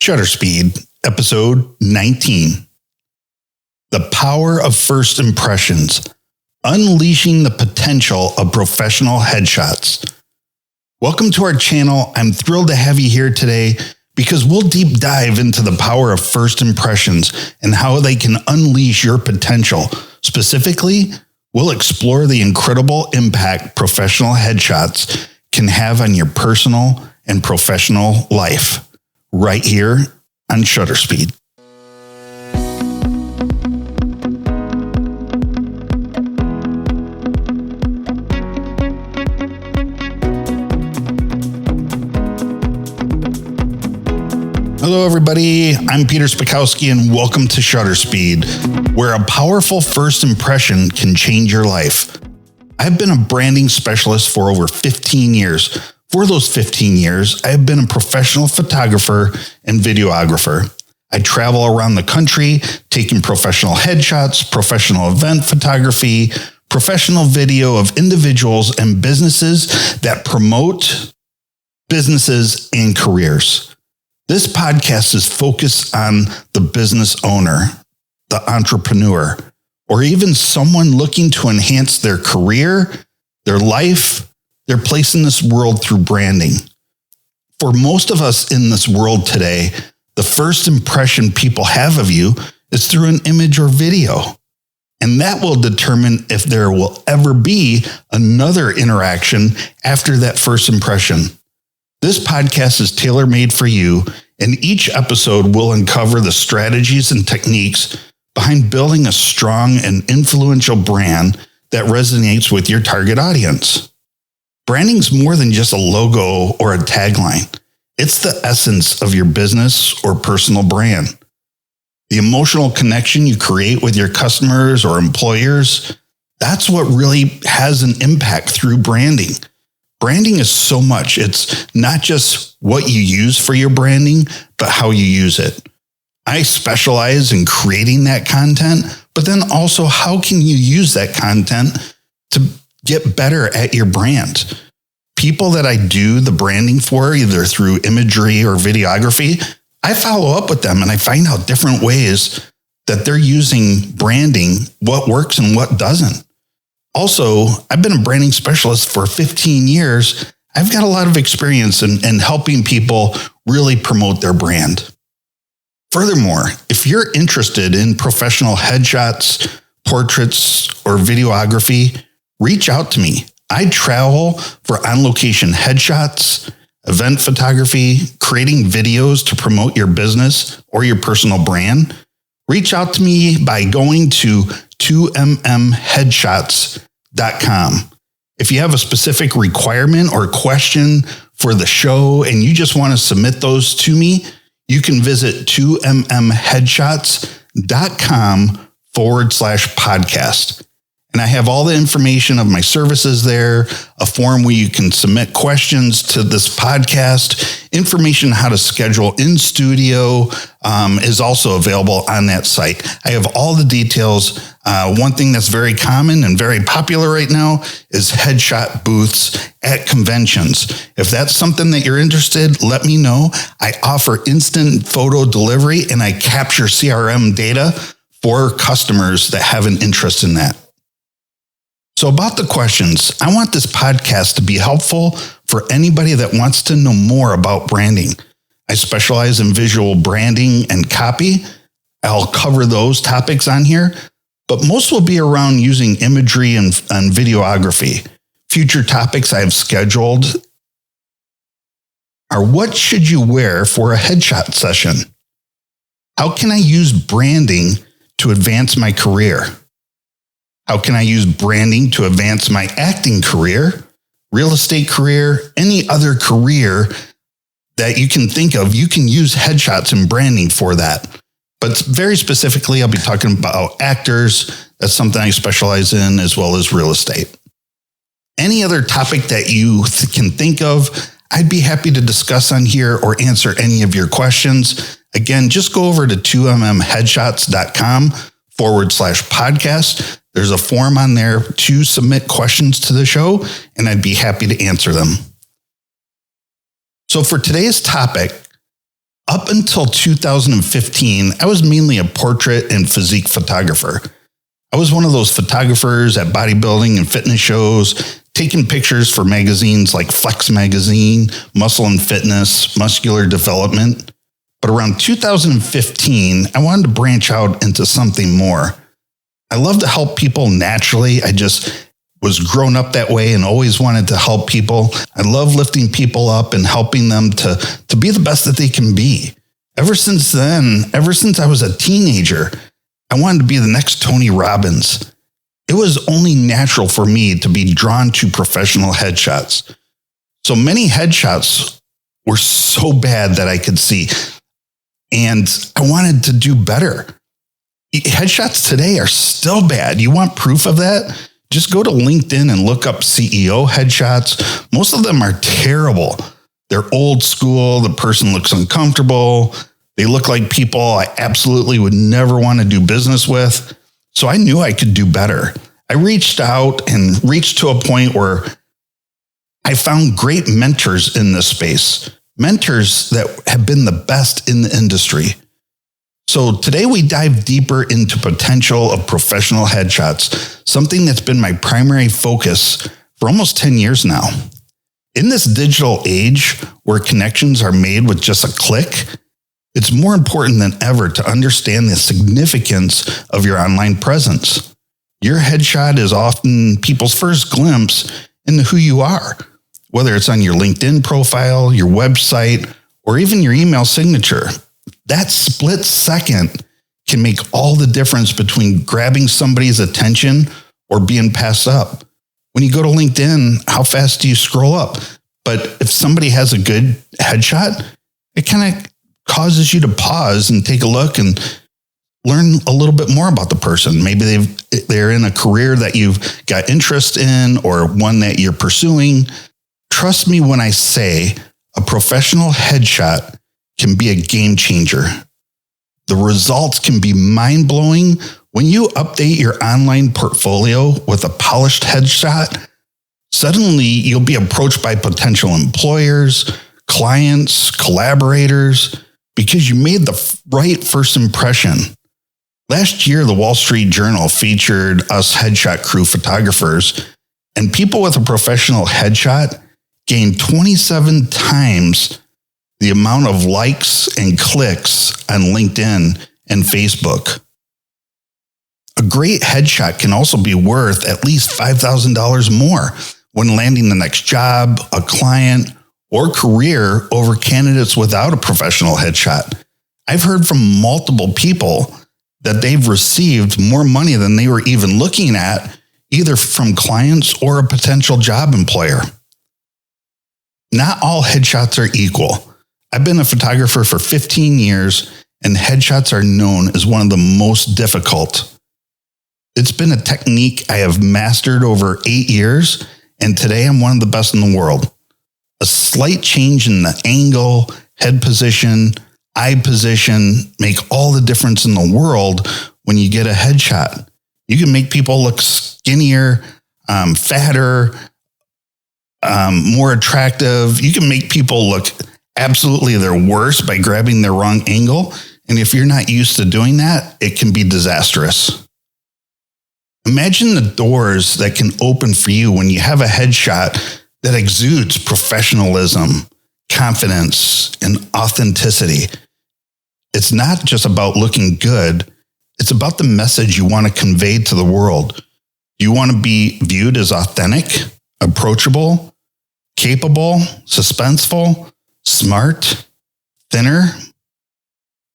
Shutter Speed, episode 19. The power of first impressions, unleashing the potential of professional headshots. Welcome to our channel. I'm thrilled to have you here today because we'll deep dive into the power of first impressions and how they can unleash your potential. Specifically, we'll explore the incredible impact professional headshots can have on your personal and professional life. Right here on Shutter Speed. Hello, everybody. I'm Peter Spakowski, and welcome to Shutter Speed, where a powerful first impression can change your life. I've been a branding specialist for over 15 years. For those 15 years, I have been a professional photographer and videographer. I travel around the country taking professional headshots, professional event photography, professional video of individuals and businesses that promote businesses and careers. This podcast is focused on the business owner, the entrepreneur, or even someone looking to enhance their career, their life, their place in this world through branding. For most of us in this world today, the first impression people have of you is through an image or video. And that will determine if there will ever be another interaction after that first impression. This podcast is tailor-made for you, and each episode will uncover the strategies and techniques behind building a strong and influential brand that resonates with your target audience. Branding's more than just a logo or a tagline. It's the essence of your business or personal brand. The emotional connection you create with your customers or employers, that's what really has an impact through branding. Branding is so much. It's not just what you use for your branding, but how you use it. I specialize in creating that content, but then also how can you use that content to get better at your brand? People that I do the branding for, either through imagery or videography, I follow up with them and I find out different ways that they're using branding, what works and what doesn't. Also, I've been a branding specialist for 15 years. I've got a lot of experience in helping people really promote their brand. Furthermore, if you're interested in professional headshots, portraits, or videography, reach out to me. I travel for on-location headshots, event photography, creating videos to promote your business or your personal brand. Reach out to me by going to 2mmheadshots.com. If you have a specific requirement or question for the show and you just want to submit those to me, you can visit 2mmheadshots.com/podcast. And I have all the information of my services there, a form where you can submit questions to this podcast, information how to schedule in studio is also available on that site. I have all the details. One thing that's very common and very popular right now is headshot booths at conventions. If that's something that you're interested, let me know. I offer instant photo delivery and I capture CRM data for customers that have an interest in that. So about the questions, I want this podcast to be helpful for anybody that wants to know more about branding. I specialize in visual branding and copy. I'll cover those topics on here, but most will be around using imagery and videography. Future topics I have scheduled are: what should you wear for a headshot session? How can I use branding to advance my career? How can I use branding to advance my acting career, real estate career, any other career that you can think of? You can use headshots and branding for that. But very specifically, I'll be talking about actors. That's something I specialize in, as well as real estate. Any other topic that you can think of, I'd be happy to discuss on here or answer any of your questions. Again, just go over to 2mmheadshots.com/podcast. There's a form on there to submit questions to the show, and I'd be happy to answer them. So for today's topic, Up until 2015, I was mainly a portrait and physique photographer. I was one of those photographers at bodybuilding and fitness shows, taking pictures for magazines like Flex Magazine, Muscle and Fitness, Muscular Development. But around 2015, I wanted to branch out into something more. I love to help people naturally. I just was grown up that way and always wanted to help people. I love lifting people up and helping them to be the best that they can be. Ever since then, ever since I was a teenager, I wanted to be the next Tony Robbins. It was only natural for me to be drawn to professional headshots. So many headshots were so bad that I could see. And I wanted to do better. Headshots today are still bad. You want proof of that? Just go to LinkedIn and look up CEO headshots. Most of them are terrible. They're old school. The person looks uncomfortable. They look like people I absolutely would never want to do business with. So I knew I could do better. I reached out and reached to a point where I found great mentors in this space. Mentors that have been the best in the industry. So today we dive deeper into potential of professional headshots, something that's been my primary focus for almost 10 years now. In this digital age where connections are made with just a click, it's more important than ever to understand the significance of your online presence. Your headshot is often people's first glimpse into who you are, whether it's on your LinkedIn profile, your website, or even your email signature. That split second can make all the difference between grabbing somebody's attention or being passed up. When you go to LinkedIn, how fast do you scroll up? But if somebody has a good headshot, it kind of causes you to pause and take a look and learn a little bit more about the person. Maybe they're in a career that you've got interest in or one that you're pursuing. Trust me when I say a professional headshot can be a game changer. The results can be mind-blowing when you update your online portfolio with a polished headshot. Suddenly, you'll be approached by potential employers, clients, collaborators, because you made the right first impression. Last year, the Wall Street Journal featured us headshot crew photographers, and people with a professional headshot gained 27 times the amount of likes and clicks on LinkedIn and Facebook. A great headshot can also be worth at least $5,000 more when landing the next job, a client, or career over candidates without a professional headshot. I've heard from multiple people that they've received more money than they were even looking at, either from clients or a potential job employer. Not all headshots are equal. I've been a photographer for 15 years, and headshots are known as one of the most difficult. It's been a technique I have mastered over 8 years, and today I'm one of the best in the world. A slight change in the angle, head position, eye position make all the difference in the world when you get a headshot. You can make people look skinnier, fatter, more attractive. You can make people look absolutely their worst by grabbing their wrong angle. And if you're not used to doing that, it can be disastrous. Imagine the doors that can open for you when you have a headshot that exudes professionalism, confidence, and authenticity. It's not just about looking good. It's about the message you want to convey to the world. You want to be viewed as authentic, approachable, capable, suspenseful, smart, thinner,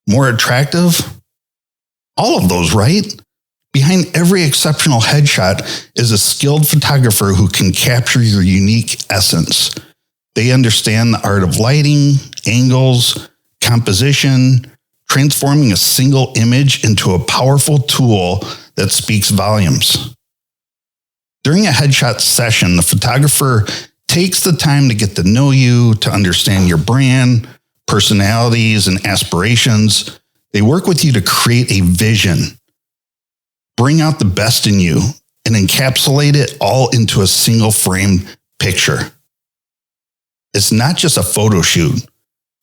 more attractive. All of those, right? Behind every exceptional headshot is a skilled photographer who can capture your unique essence. They understand the art of lighting, angles, composition, transforming a single image into a powerful tool that speaks volumes. During a headshot session, the photographer takes the time to get to know you, to understand your brand, personalities, and aspirations. They work with you to create a vision, bring out the best in you, and encapsulate it all into a single frame picture. It's not just a photo shoot.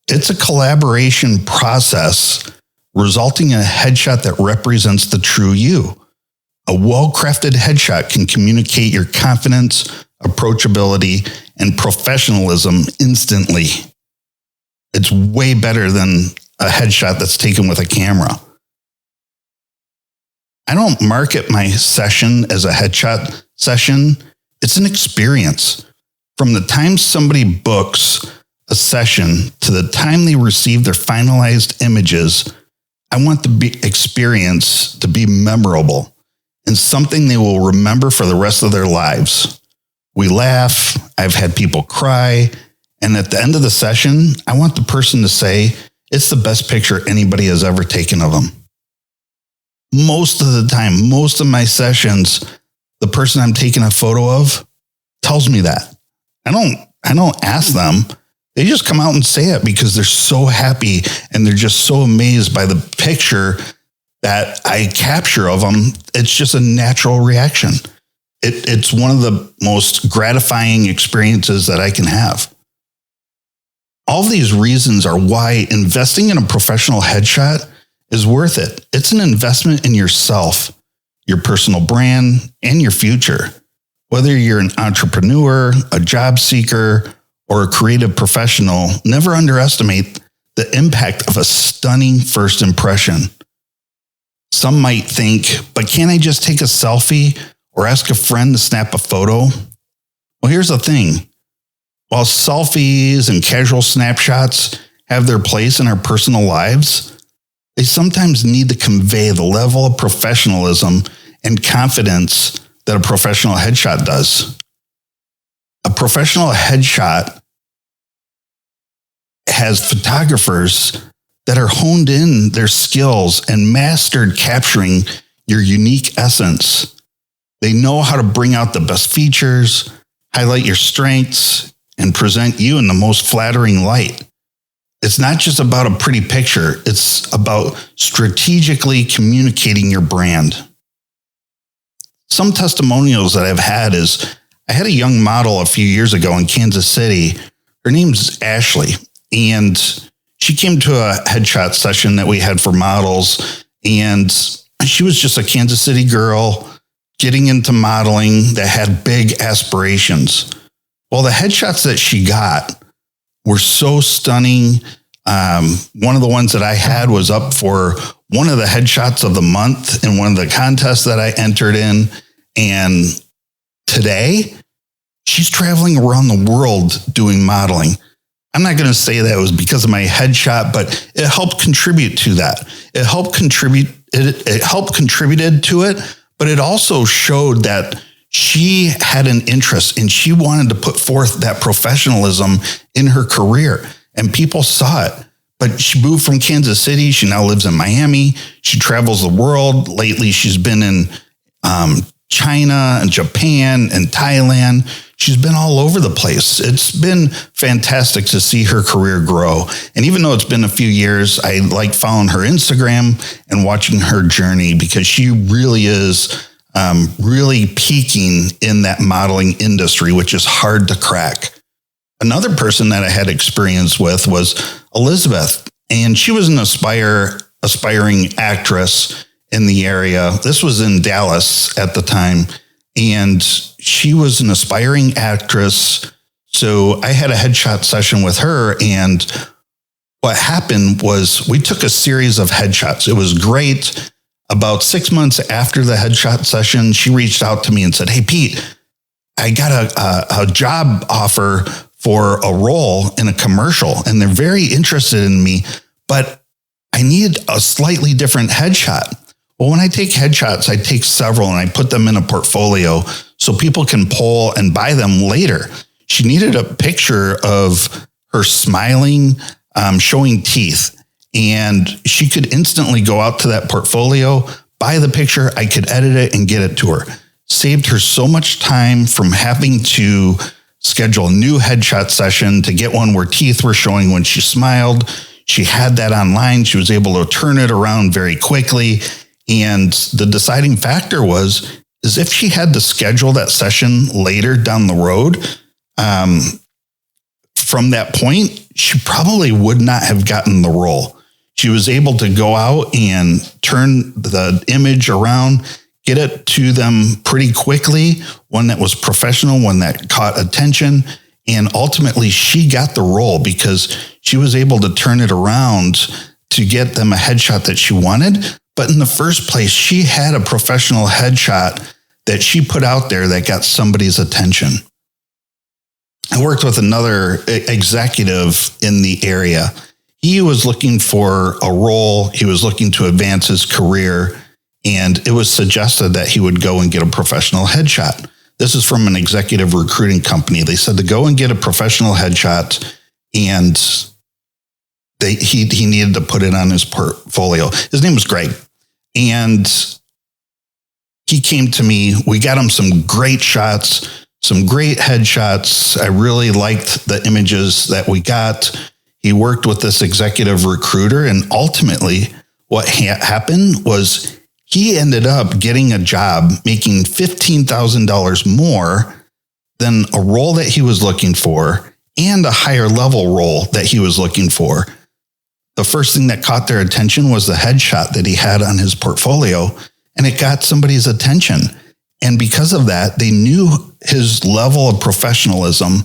It's a collaboration process resulting in a headshot that represents the true you. A well-crafted headshot can communicate your confidence, approachability, and professionalism instantly. It's way better than a headshot that's taken with a camera. I don't market my session as a headshot session. It's an experience. From the time somebody books a session to the time they receive their finalized images, I want the experience to be memorable and something they will remember for the rest of their lives. We laugh, I've had people cry, and at the end of the session, I want the person to say, it's the best picture anybody has ever taken of them. Most of the time, most of my sessions, the person I'm taking a photo of tells me that. I don't ask them. They just come out and say it because they're so happy and they're just so amazed by the picture that I capture of them. It's just a natural reaction. It's one of the most gratifying experiences that I can have. All of these reasons are why investing in a professional headshot is worth it. It's an investment in yourself, your personal brand, and your future. Whether you're an entrepreneur, a job seeker, or a creative professional, never underestimate the impact of a stunning first impression. Some might think, but can't I just take a selfie or ask a friend to snap a photo? Well, here's the thing. While selfies and casual snapshots have their place in our personal lives, they sometimes need to convey the level of professionalism and confidence that a professional headshot does. A professional headshot has photographers that are honed in their skills and mastered capturing your unique essence. They know how to bring out the best features, highlight your strengths, and present you in the most flattering light. It's not just about a pretty picture. It's about strategically communicating your brand. Some testimonials that I've had is, I had a young model a few years ago in Kansas City. Her name's Ashley, and she came to a headshot session that we had for models, and she was just a Kansas City girl getting into modeling that had big aspirations. Well, the headshots that she got were so stunning. One of the ones that I had was up for one of the headshots of the month in one of the contests that I entered in. And today, she's traveling around the world doing modeling. I'm not going to say that it was because of my headshot, but it helped contribute to that. It helped contributed to it, but it also showed that she had an interest and she wanted to put forth that professionalism in her career, and people saw it. But she moved from Kansas City. She now lives in Miami. She travels the world. Lately, she's been in China and Japan and Thailand. She's been all over the place. It's been fantastic to see her career grow. And even though it's been a few years, I like following her Instagram and watching her journey, because she really is really peaking in that modeling industry, which is hard to crack. Another person that I had experience with was Elizabeth, and she was an aspiring actress in the area. This was in Dallas at the time, and she was an aspiring actress. So I had a headshot session with her, and what happened was we took a series of headshots. It was great. About 6 months after the headshot session, she reached out to me and said, "Hey, Pete, I got a job offer for a role in a commercial, and they're very interested in me, but I need a slightly different headshot." Well, when I take headshots, I take several and I put them in a portfolio so people can pull and buy them later. She needed a picture of her smiling, showing teeth, and she could instantly go out to that portfolio, buy the picture. I could edit it and get it to her. Saved her so much time from having to schedule a new headshot session to get one where teeth were showing when she smiled. She had that online. She was able to turn it around very quickly. And the deciding factor is if she had to schedule that session later down the road, from that point, she probably would not have gotten the role. She was able to go out and turn the image around, get it to them pretty quickly, one that was professional, one that caught attention. And ultimately, she got the role because she was able to turn it around to get them a headshot that she wanted. But in the first place, she had a professional headshot that she put out there that got somebody's attention. I worked with another executive in the area. He was looking for a role. He was looking to advance his career, and it was suggested that he would go and get a professional headshot. This is from an executive recruiting company. They said to go and get a professional headshot, and he needed to put it on his portfolio. His name was Greg, and he came to me. We got him some great shots, some great headshots. I really liked the images that we got. He worked with this executive recruiter, and ultimately what happened was he ended up getting a job making $15,000 more than a role that he was looking for and a higher level role that he was looking for. The first thing that caught their attention was the headshot that he had on his portfolio, and it got somebody's attention. And because of that, they knew his level of professionalism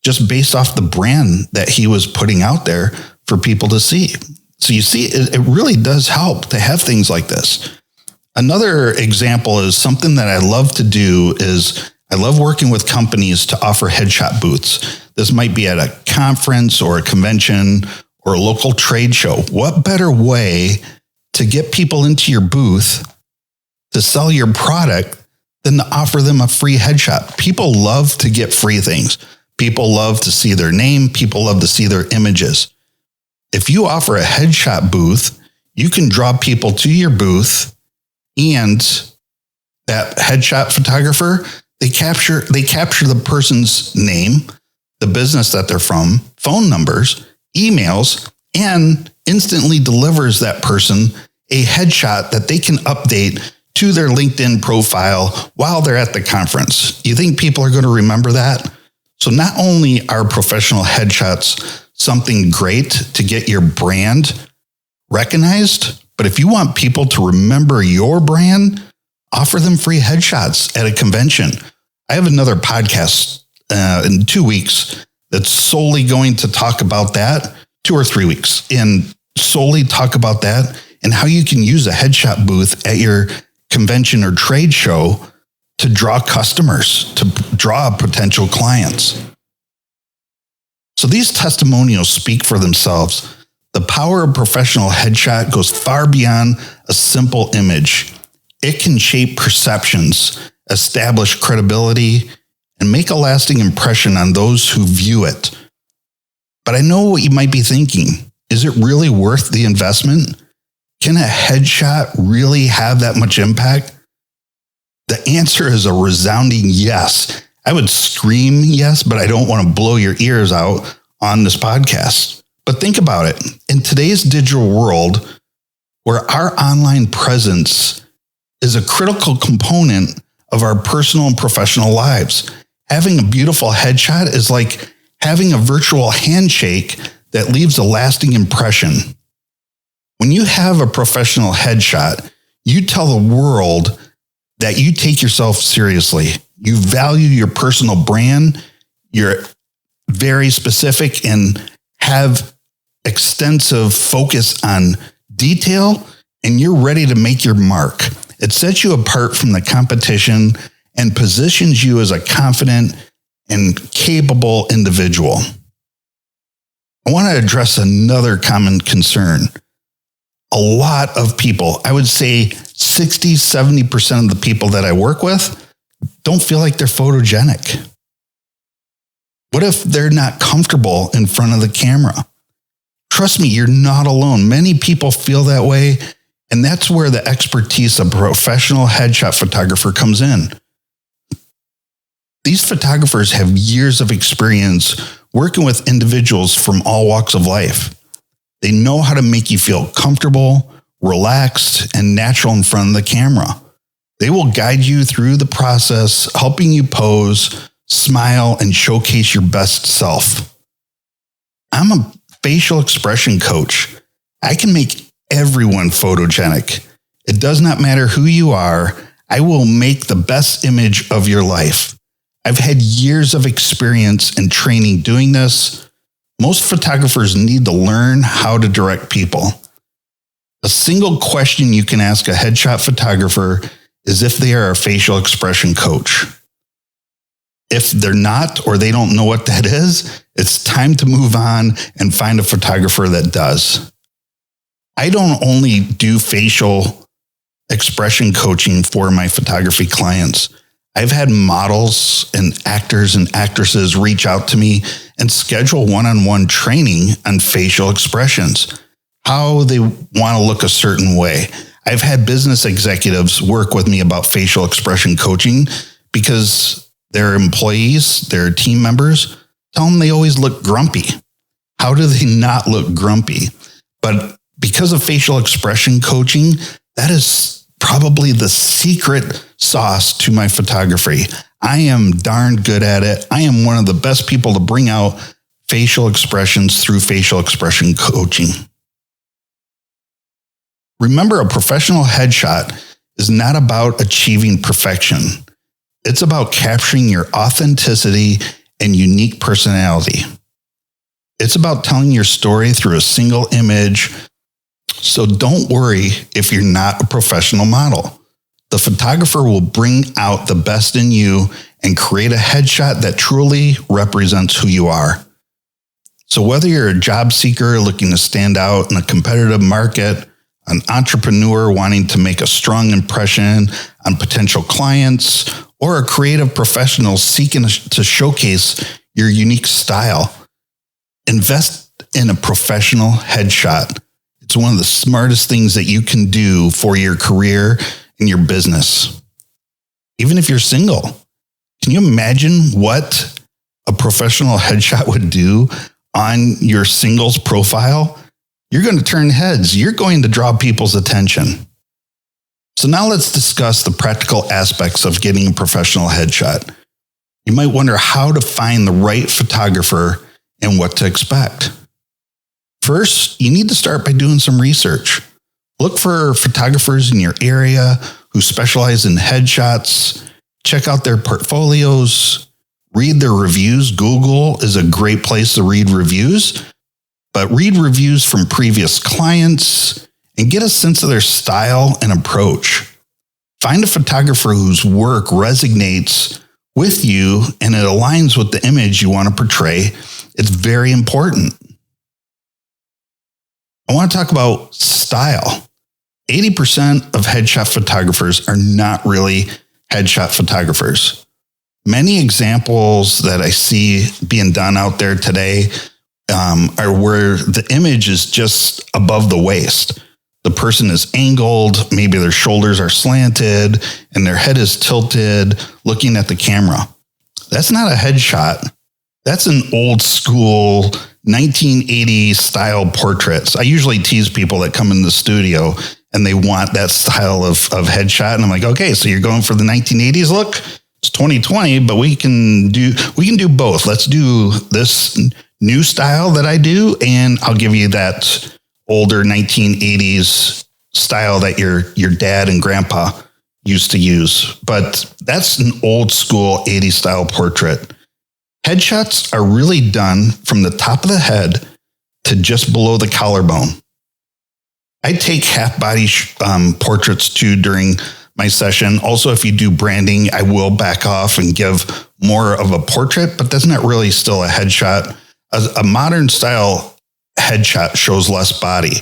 just based off the brand that he was putting out there for people to see. So you see, it really does help to have things like this. Another example is something that I love to do is I love working with companies to offer headshot booths. This might be at a conference or a convention or a local trade show. What better way to get people into your booth to sell your product than to offer them a free headshot? People love to get free things. People love to see their name. People love to see their images. If you offer a headshot booth, you can draw people to your booth, and that headshot photographer, they capture the person's name, the business that they're from, phone numbers, emails, and instantly delivers that person a headshot that they can update to their LinkedIn profile while they're at the conference. You think people are going to remember that? So not only are professional headshots something great to get your brand recognized, but if you want people to remember your brand, offer them free headshots at a convention. I have another podcast in 2 weeks that's solely going to talk about that, 2 or 3 weeks, and solely talk about that and how you can use a headshot booth at your convention or trade show to draw customers, to draw potential clients. So these testimonials speak for themselves. The power of professional headshot goes far beyond a simple image. It can shape perceptions, establish credibility, and make a lasting impression on those who view it. But I know what you might be thinking. Is it really worth the investment? Can a headshot really have that much impact? The answer is a resounding yes. I would scream yes, but I don't want to blow your ears out on this podcast. But think about it. In today's digital world, where our online presence is a critical component of our personal and professional lives, having a beautiful headshot is like having a virtual handshake that leaves a lasting impression. When you have a professional headshot, you tell the world that you take yourself seriously. You value your personal brand. You're very specific and have extensive focus on detail, and you're ready to make your mark. It sets you apart from the competition and positions you as a confident and capable individual. I want to address another common concern. A lot of people, I would say 60, 70% of the people that I work with don't feel like they're photogenic. What if they're not comfortable in front of the camera? Trust me, you're not alone. Many people feel that way, and that's where the expertise of a professional headshot photographer comes in. These photographers have years of experience working with individuals from all walks of life. They know how to make you feel comfortable, relaxed, and natural in front of the camera. They will guide you through the process, helping you pose, smile, and showcase your best self. I'm a facial expression coach. I can make everyone photogenic. It does not matter who you are. I will make the best image of your life. I've had years of experience and training doing this. Most photographers need to learn how to direct people. A single question you can ask a headshot photographer is if they are a facial expression coach. If they're not, or they don't know what that is, it's time to move on and find a photographer that does. I don't only do facial expression coaching for my photography clients. I've had models and actors and actresses reach out to me and schedule one-on-one training on facial expressions, how they want to look a certain way. I've had business executives work with me about facial expression coaching because their employees, their team members, tell them they always look grumpy. How do they not look grumpy? But because of facial expression coaching, that is probably the secret sauce to my photography. I am darn good at it. I am one of the best people to bring out facial expressions through facial expression coaching. Remember, a professional headshot is not about achieving perfection. It's about capturing your authenticity and unique personality. It's about telling your story through a single image. So don't worry if you're not a professional model. The photographer will bring out the best in you and create a headshot that truly represents who you are. So whether you're a job seeker looking to stand out in a competitive market, an entrepreneur wanting to make a strong impression on potential clients, or a creative professional seeking to showcase your unique style, invest in a professional headshot. It's one of the smartest things that you can do for your career and your business. Even if you're single, can you imagine what a professional headshot would do on your singles profile? You're going to turn heads. You're going to draw people's attention. So now let's discuss the practical aspects of getting a professional headshot. You might wonder how to find the right photographer and what to expect. First, you need to start by doing some research. Look for photographers in your area who specialize in headshots. Check out their portfolios. Read their reviews. Google is a great place to read reviews, but read reviews from previous clients and get a sense of their style and approach. Find a photographer whose work resonates with you and it aligns with the image you want to portray. It's very important. I want to talk about style. 80% of headshot photographers are not really headshot photographers. Many examples that I see being done out there today are where the image is just above the waist. The person is angled, maybe their shoulders are slanted, and their head is tilted, looking at the camera. That's not a headshot. That's an old school 1980s style portraits. I usually tease people that come in the studio and they want that style of headshot. And I'm like, okay, so you're going for the 1980s look? It's 2020, but we can do both. Let's do this new style that I do, and I'll give you that older 1980s style that your dad and grandpa used to use. But that's an old school 80s style portrait. Headshots are really done from the top of the head to just below the collarbone. I take half body portraits too during my session. Also, if you do branding, I will back off and give more of a portrait, but that's not really still a headshot. A modern style headshot shows less body.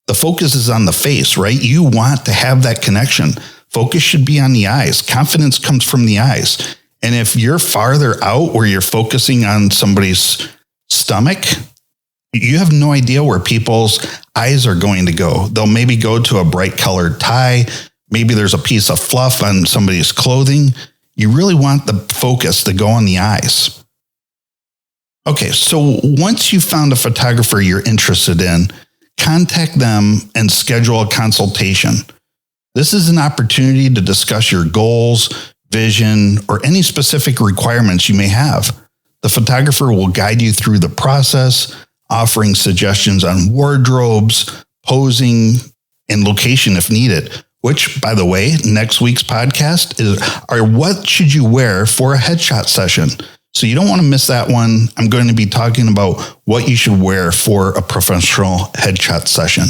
The focus is on the face, right? You want to have that connection. Focus should be on the eyes. Confidence comes from the eyes. And if you're farther out where you're focusing on somebody's stomach, you have no idea where people's eyes are going to go. They'll maybe go to a bright colored tie. Maybe there's a piece of fluff on somebody's clothing. You really want the focus to go on the eyes. Okay, so once you've found a photographer you're interested in, contact them and schedule a consultation. This is an opportunity to discuss your goals, vision, or any specific requirements you may have. The photographer will guide you through the process, offering suggestions on wardrobes, posing, and location if needed. Which, by the way, next week's podcast are what should you wear for a headshot session? So you don't want to miss that one. I'm going to be talking about what you should wear for a professional headshot session.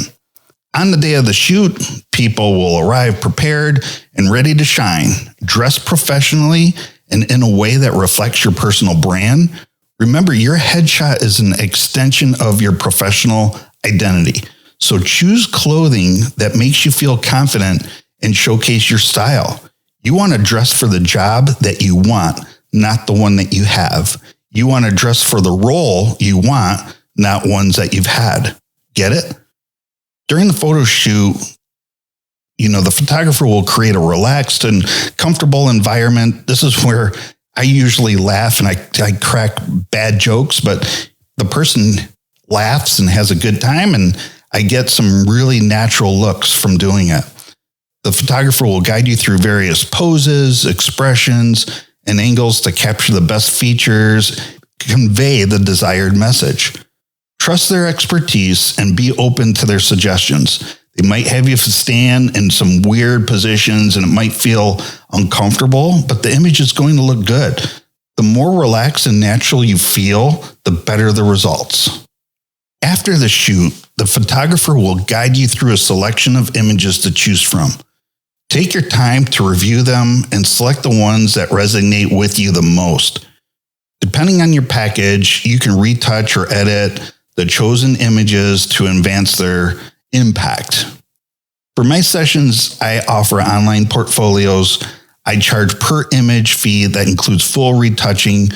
On the day of the shoot, people will arrive prepared and ready to shine, dressed professionally and in a way that reflects your personal brand. Remember, your headshot is an extension of your professional identity. So choose clothing that makes you feel confident and showcase your style. You want to dress for the job that you want, not the one that you have. You want to dress for the role you want, not ones that you've had. Get it? During the photo shoot, the photographer will create a relaxed and comfortable environment. This is where I usually laugh and I crack bad jokes, but the person laughs and has a good time, and I get some really natural looks from doing it. The photographer will guide you through various poses, expressions, and angles to capture the best features, convey the desired message. Trust their expertise and be open to their suggestions. They might have you stand in some weird positions and it might feel uncomfortable, but the image is going to look good. The more relaxed and natural you feel, the better the results. After the shoot, the photographer will guide you through a selection of images to choose from. Take your time to review them and select the ones that resonate with you the most. Depending on your package, you can retouch or edit the chosen images to advance their impact. For my sessions, I offer online portfolios. I charge per image fee that includes full retouching,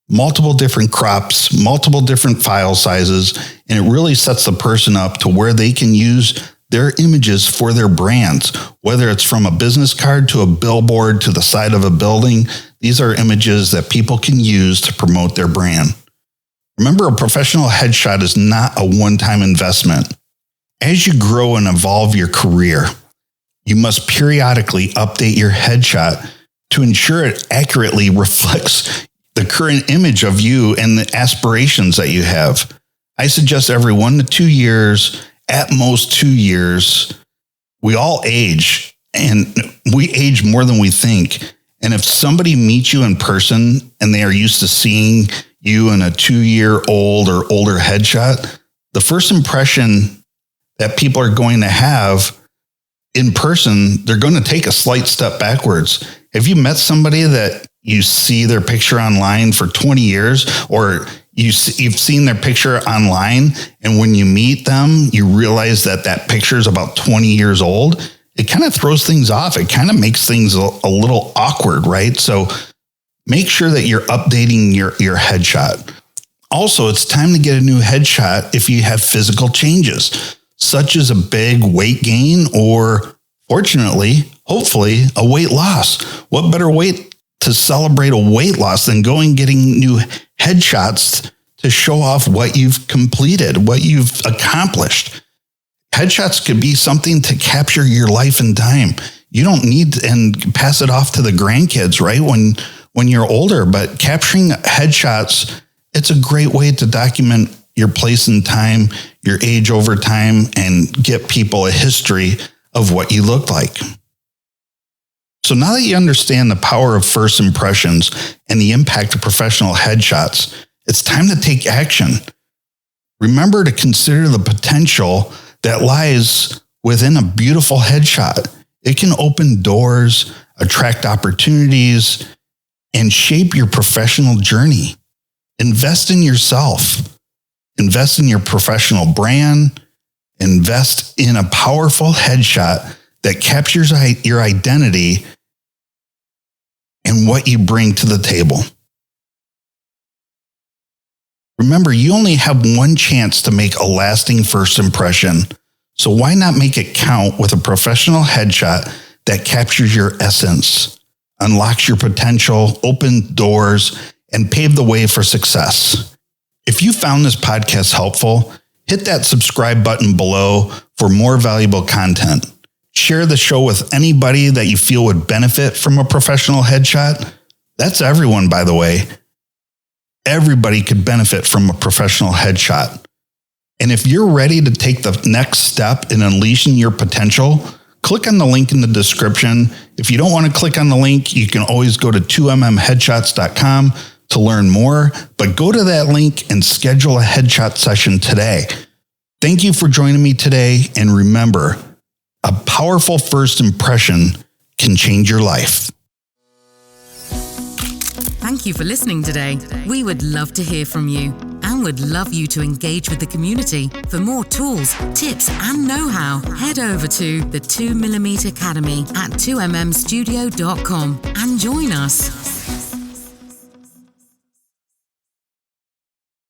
multiple different crops, multiple different file sizes, and it really sets the person up to where they can use their images for their brands, whether it's from a business card to a billboard to the side of a building. These are images that people can use to promote their brand. Remember, a professional headshot is not a one-time investment. As you grow and evolve your career, you must periodically update your headshot to ensure it accurately reflects the current image of you and the aspirations that you have. I suggest every 1 to 2 years, at most 2 years. We all age, and we age more than we think. And if somebody meets you in person and they are used to seeing you in a 2-year-old or older headshot, the first impression that people are going to have in person, they're going to take a slight step backwards. Have you met somebody that you see their picture online for 20 years, or you've seen their picture online, and when you meet them, you realize that that picture is about 20 years old? It kind of throws things off. It kind of makes things a little awkward, right? So make sure that you're updating your headshot. Also, it's time to get a new headshot if you have physical changes, such as a big weight gain or, fortunately, hopefully, a weight loss. What better way to celebrate a weight loss than getting new headshots to show off what you've completed, what you've accomplished? Headshots could be something to capture your life and time. You don't need and pass it off to the grandkids, right? When you're older, but capturing headshots, it's a great way to document your place in time, your age over time, and get people a history of what you look like. So now that you understand the power of first impressions and the impact of professional headshots, it's time to take action. Remember to consider the potential that lies within a beautiful headshot. It can open doors, attract opportunities, and shape your professional journey. Invest in yourself. Invest in your professional brand. Invest in a powerful headshot that captures your identity and what you bring to the table. Remember, you only have one chance to make a lasting first impression, so why not make it count with a professional headshot that captures your essence, unlocks your potential, opens doors, and pave the way for success? If you found this podcast helpful, hit that subscribe button below for more valuable content. Share the show with anybody that you feel would benefit from a professional headshot. That's everyone, by the way. Everybody could benefit from a professional headshot. And if you're ready to take the next step in unleashing your potential, click on the link in the description. If you don't want to click on the link, you can always go to 2mmheadshots.com to learn more, but go to that link and schedule a headshot session today. Thank you for joining me today. And remember, a powerful first impression can change your life. Thank you for listening today. We would love to hear from you and would love you to engage with the community. For more tools, tips, and know-how, head over to the 2mm Academy at 2mmstudio.com and join us.